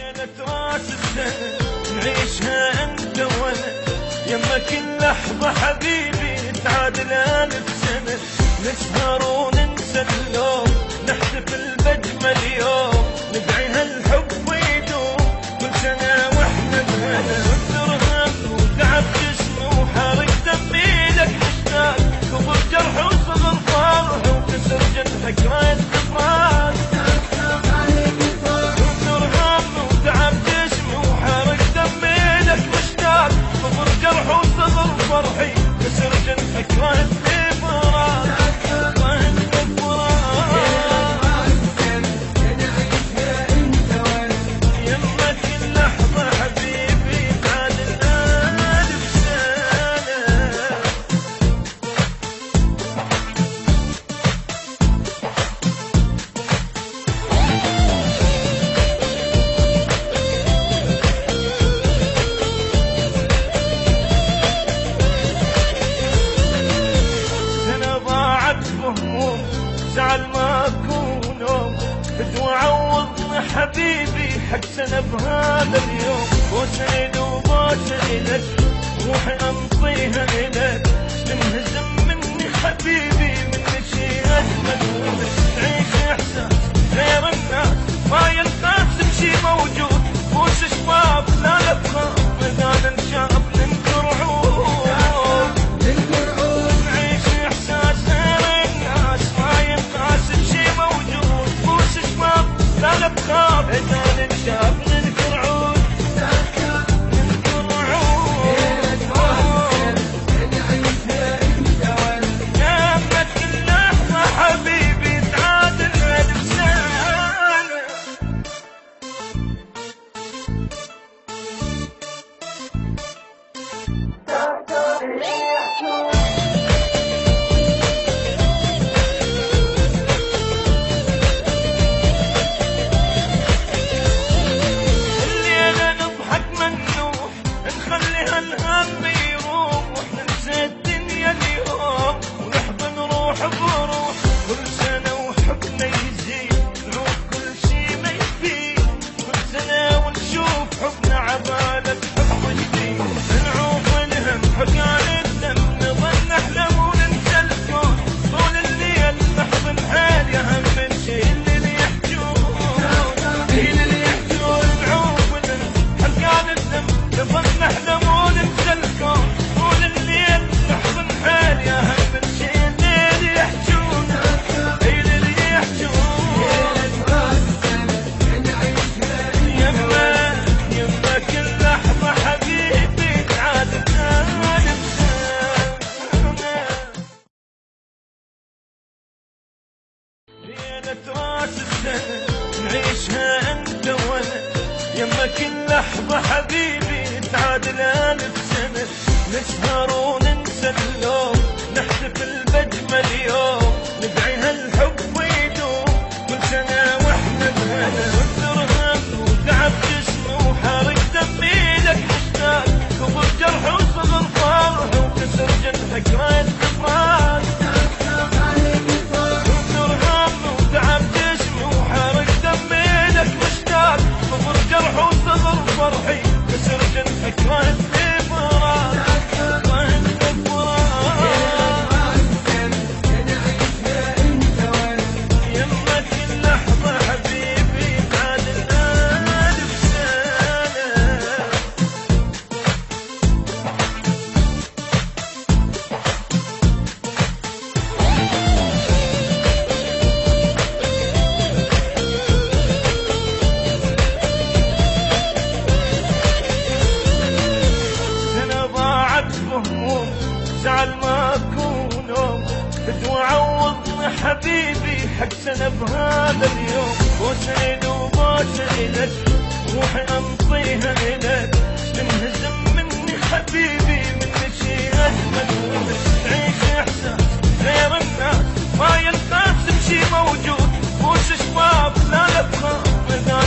ليلة راس السنة نعيشها انت وانا، يما كل لحظة حبيبي تعادل 1000 سنة. نسهر وننسى اللوم، نحتفل بأجمل يوم، ندعي هالحب ويدوم كل سنة واحنا بهنا. وكثر هم وتعب جسمي وحرق دمي لك مشتاق، كبر جرح وصغر فرح وكسر جرحك راية افراح. وكثر هم وتعب جسمي وحرق دمي لك مشتاق، كبر جرح وصغر فرحي كسر جرحك راية افراح. زعل ما اكون نوم، بدو عوضني حبيبي حق سنة بهذا اليوم. وسعيد وبوسعدك روحي انطيها لك، تنهزم مني حبيبي مني شي اجمل. تعيش احساس غير الناس ما ينقاسم شي موجود، بوس شباب لا نبخاف اذا ننشاف ننكر عود. نعيش احساس غير الناس ما ينقاسم شي موجود، بوس شباب لا نبخاف اذا ننشاف ننكر عود. راس السنة نعيشها انت وانا، يما كل لحظة حبيبي تعادل 1000 سنة. نسهر وننسى اللوم، نحتفل بأجمل يوم، ندعي هالحب ويدوم كل سنة واحنا بهنا. وكثر هم وتعب جسمي وحرق دمي لك مشتاق، كبر جرح وصغر فرح وكسر جرحك راية افراح. جرح وصغر فرحي كسر جرحك راية افراح. يما كل لحظة حبيبي تعادل 1000 سنة. زعل ما اكون نوم، بدو عوضني حبيبي حق سنة بهذا اليوم. وسعيد وبوسعدك روحي انطيها لك، تنهزم مني حبيبي مني شي اجمل. تعيش احساس غير الناس ما ينقاسم شي موجود، بوس شباب لا نبخاف اذا